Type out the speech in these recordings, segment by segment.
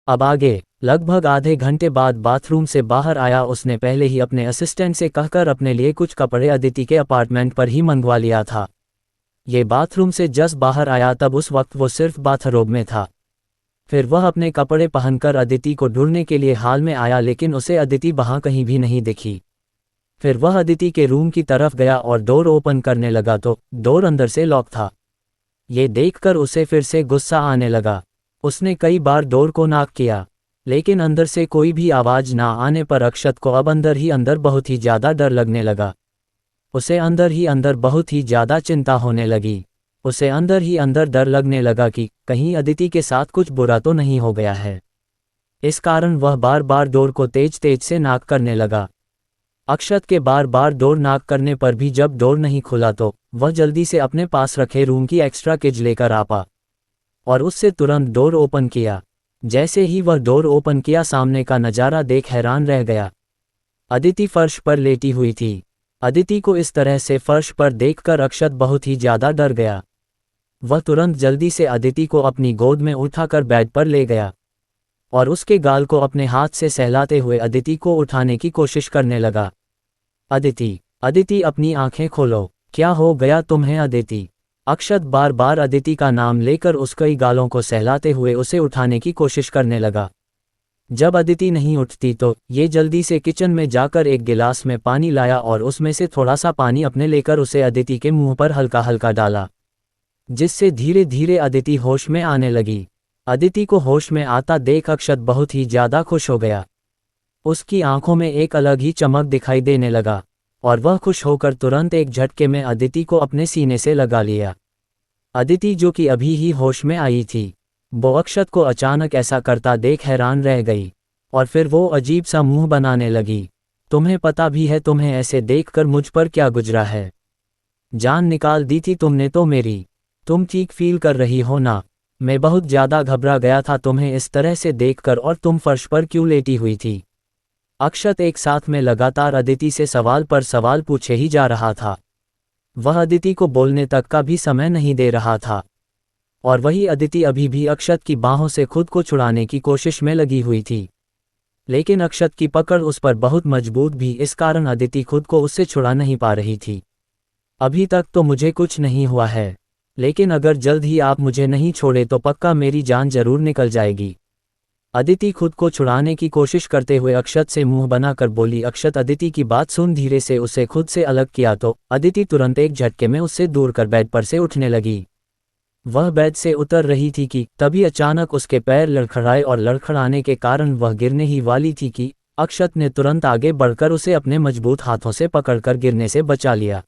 अब आगे। लगभग आधे घंटे बाद बाथरूम से बाहर आया। उसने पहले ही अपने असिस्टेंट से कहकर अपने लिए कुछ कपड़े अदिति के अपार्टमेंट पर ही मंगवा लिया था। ये बाथरूम से जस्ट बाहर आया तब उस वक्त वो सिर्फ बाथरोब में था। फिर वह अपने कपड़े पहनकर अदिति को ढूंढने के लिए हॉल में आया, लेकिन उसे अदिति वहाँ कहीं भी नहीं दिखी। फिर वह अदिति के रूम की तरफ गया और डोर ओपन करने लगा तो डोर अंदर से लॉक था। ये देखकर उसे फिर से गुस्सा आने लगा। उसने कई बार डोर को नॉक किया, लेकिन अंदर से कोई भी आवाज़ ना आने पर अक्षत को अब अंदर ही अंदर बहुत ही ज़्यादा डर लगने लगा। उसे अंदर ही अंदर बहुत ही ज़्यादा चिंता होने लगी। उसे अंदर ही अंदर डर लगने लगा कि कहीं अदिति के साथ कुछ बुरा तो नहीं हो गया है। इस कारण वह बार बार डोर को तेज तेज से नॉक करने लगा। अक्षत के बार बार डोर नॉक करने पर भी जब डोर नहीं खुला तो वह जल्दी से अपने पास रखे रूम की एक्स्ट्रा कीज लेकर आ और उससे तुरंत डोर ओपन किया। जैसे ही वह डोर ओपन किया, सामने का नज़ारा देख हैरान रह गया। अदिति फर्श पर लेटी हुई थी। अदिति को इस तरह से फर्श पर देखकर अक्षत बहुत ही ज़्यादा डर गया। वह तुरंत जल्दी से अदिति को अपनी गोद में उठाकर बेड पर ले गया और उसके गाल को अपने हाथ से सहलाते हुए अदिति को उठाने की कोशिश करने लगा। अदिति, अदिति अपनी आंखें खोलो, क्या हो गया तुम्हें अदिति? अक्षत बार बार अदिति का नाम लेकर उसके गालों को सहलाते हुए उसे उठाने की कोशिश करने लगा। जब अदिति नहीं उठती तो ये जल्दी से किचन में जाकर एक गिलास में पानी लाया और उसमें से थोड़ा सा पानी अपने लेकर उसे अदिति के मुंह पर हल्का हल्का डाला, जिससे धीरे धीरे अदिति होश में आने लगी। अदिति को होश में आता देख अक्षत बहुत ही ज़्यादा खुश हो गया। उसकी आंखों में एक अलग ही चमक दिखाई देने लगा और वह खुश होकर तुरंत एक झटके में अदिति को अपने सीने से लगा लिया। अदिति, जो कि अभी ही होश में आई थी, वो अक्षत को अचानक ऐसा करता देख हैरान रह गई और फिर वो अजीब सा मुंह बनाने लगी। तुम्हें पता भी है तुम्हें ऐसे देखकर मुझ पर क्या गुजरा है? जान निकाल दी थी तुमने तो मेरी। तुम ठीक फील कर रही हो ना? मैं बहुत ज़्यादा घबरा गया था तुम्हें इस तरह से देखकर। और तुम फर्श पर क्यों लेटी हुई थी? अक्षत एक साथ में लगातार अदिति से सवाल पर सवाल पूछे ही जा रहा था। वह अदिति को बोलने तक का भी समय नहीं दे रहा था और वही अदिति अभी भी अक्षत की बाहों से खुद को छुड़ाने की कोशिश में लगी हुई थी, लेकिन अक्षत की पकड़ उस पर बहुत मजबूत भी, इस कारण अदिति खुद को उससे छुड़ा नहीं पा रही थी। अभी तक तो मुझे कुछ नहीं हुआ है, लेकिन अगर जल्द ही आप मुझे नहीं छोड़े तो पक्का मेरी जान जरूर निकल जाएगी। अदिति खुद को छुड़ाने की कोशिश करते हुए अक्षत से मुंह बनाकर बोली। अक्षत अदिति की बात सुन धीरे से उसे खुद से अलग किया तो अदिति तुरंत एक झटके में उससे दूर कर बेड पर से उठने लगी। वह बेड से उतर रही थी कि तभी अचानक उसके पैर लड़खड़ाए और लड़खड़ाने के कारण वह गिरने ही वाली थी कि अक्षत ने तुरंत आगे बढ़कर उसे अपने मजबूत हाथों से पकड़कर गिरने से बचा लिया।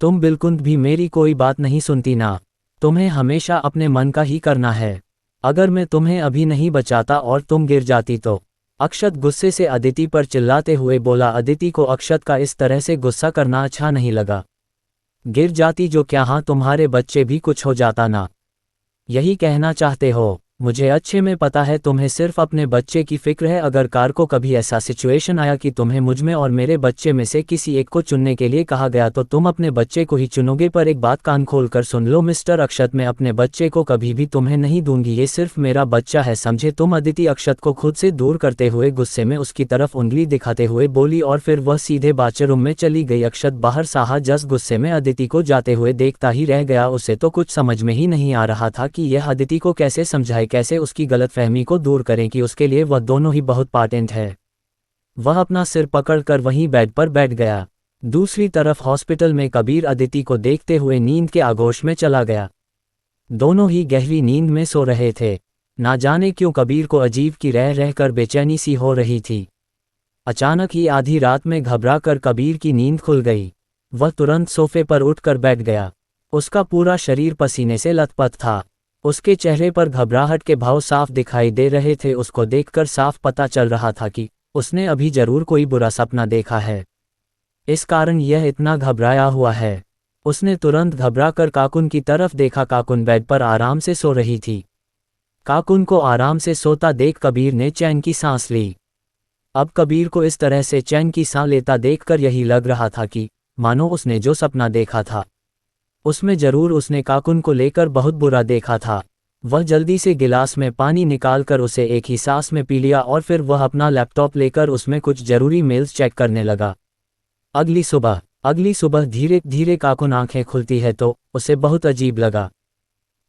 तुम बिल्कुल भी मेरी कोई बात नहीं सुनती ना? तुम्हें हमेशा अपने मन का ही करना है। अगर मैं तुम्हें अभी नहीं बचाता और तुम गिर जाती तो? अक्षत गुस्से से अदिति पर चिल्लाते हुए बोला। अदिति को अक्षत का इस तरह से गुस्सा करना अच्छा नहीं लगा। गिर जाती जो क्या? हाँ, तुम्हारे बच्चे भी कुछ हो जाता ना? यही कहना चाहते हो? मुझे अच्छे में पता है तुम्हें सिर्फ अपने बच्चे की फिक्र है। अगर कार को कभी ऐसा सिचुएशन आया कि तुम्हें मुझमें और मेरे बच्चे में से किसी एक को चुनने के लिए कहा गया तो तुम अपने बच्चे को ही चुनोगे। पर एक बात कान खोल कर सुन लो मिस्टर अक्षत, मैं अपने बच्चे को कभी भी तुम्हें नहीं दूंगी। ये सिर्फ मेरा बच्चा है, समझे तुम? अदिति अक्षत को खुद से दूर करते हुए गुस्से में उसकी तरफ उंगली दिखाते हुए बोली और फिर वह सीधे बाथरूम में चली गई। अक्षत बाहर साहा जस गुस्से में अदिति को जाते हुए देखता ही रह गया। उसे तो कुछ समझ में ही नहीं आ रहा था कि यह अदिति को कैसे समझाए, कैसे उसकी गलतफहमी को दूर करें कि उसके लिए वह दोनों ही बहुत इंपॉर्टेंट है। वह अपना सिर पकड़कर वहीं बेड पर बैठ गया। दूसरी तरफ हॉस्पिटल में कबीर अदिति को देखते हुए नींद के आगोश में चला गया। दोनों ही गहरी नींद में सो रहे थे। ना जाने क्यों कबीर को अजीब की रह रहकर बेचैनी सी हो रही थी। अचानक ही आधी रात में घबरा कर कबीर की नींद खुल गई। वह तुरंत सोफे पर उठकर बैठ गया। उसका पूरा शरीर पसीने से लथपथ था। उसके चेहरे पर घबराहट के भाव साफ दिखाई दे रहे थे। उसको देखकर साफ पता चल रहा था कि उसने अभी जरूर कोई बुरा सपना देखा है, इस कारण यह इतना घबराया हुआ है। उसने तुरंत घबराकर काकुन की तरफ देखा। काकुन बेड पर आराम से सो रही थी। काकुन को आराम से सोता देख कबीर ने चैन की सांस ली। अब कबीर को इस तरह से चैन की सांस लेता देखकर यही लग रहा था कि मानो उसने जो सपना देखा था उसमें जरूर उसने काकुन को लेकर बहुत बुरा देखा था। वह जल्दी से गिलास में पानी निकालकर उसे एक ही सांस में पी लिया और फिर वह अपना लैपटॉप लेकर उसमें कुछ जरूरी मेल्स चेक करने लगा। अगली सुबह धीरे धीरे काकुन आंखें खुलती है तो उसे बहुत अजीब लगा।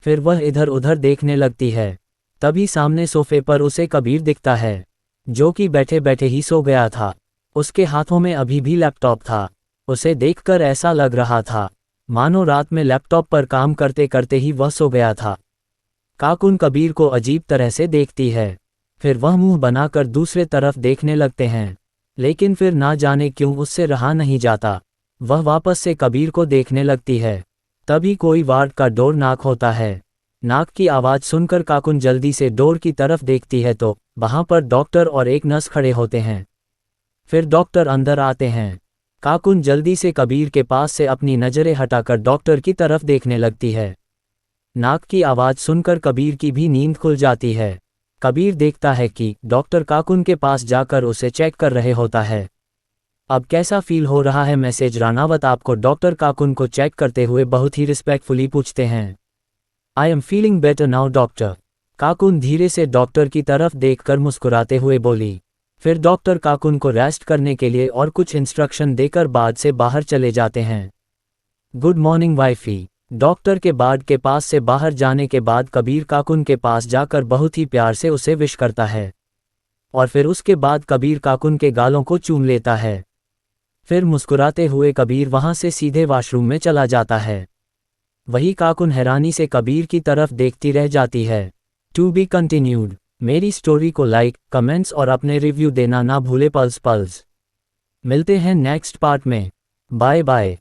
फिर वह इधर उधर देखने लगती है। तभी सामने सोफे पर उसे कबीर दिखता है, जो कि बैठे बैठे ही सो गया था। उसके हाथों में अभी भी लैपटॉप था। उसे देखकर ऐसा लग रहा था मानो रात में लैपटॉप पर काम करते करते ही वह सो गया था। काकुन कबीर को अजीब तरह से देखती है। फिर वह मुंह बनाकर दूसरे तरफ देखने लगते हैं, लेकिन फिर ना जाने क्यों उससे रहा नहीं जाता। वह वापस से कबीर को देखने लगती है। तभी कोई वार्ड का डोर नॉक होता है। नाक की आवाज़ सुनकर काकुन जल्दी से डोर की तरफ देखती है तो वहां पर डॉक्टर और एक नर्स खड़े होते हैं। फिर डॉक्टर अंदर आते हैं। काकुन जल्दी से कबीर के पास से अपनी नज़रें हटाकर डॉक्टर की तरफ देखने लगती है। नाक की आवाज़ सुनकर कबीर की भी नींद खुल जाती है। कबीर देखता है कि डॉक्टर काकुन के पास जाकर उसे चेक कर रहे होता है। अब कैसा फील हो रहा है? मैसेज रानावत आपको डॉक्टर काकुन को चेक करते हुए बहुत ही रिस्पेक्टफुली पूछते हैं। I am feeling better now doctor. काकुन धीरे से डॉक्टर की तरफ देखकर मुस्कुराते हुए बोली। फिर डॉक्टर काकुन को रेस्ट करने के लिए और कुछ इंस्ट्रक्शन देकर बाद से बाहर चले जाते हैं। Good morning wifey. डॉक्टर के बार्ड के पास से बाहर जाने के बाद कबीर काकुन के पास जाकर बहुत ही प्यार से उसे विश करता है और फिर उसके बाद कबीर काकुन के गालों को चूम लेता है। फिर मुस्कुराते हुए कबीर वहां से सीधे वॉशरूम में चला जाता है। वही काकुन हैरानी से कबीर की तरफ देखती रह जाती है। To be continued. मेरी स्टोरी को लाइक, कमेंट्स और अपने रिव्यू देना ना भूले। पल्स मिलते हैं नेक्स्ट पार्ट में। Bye bye.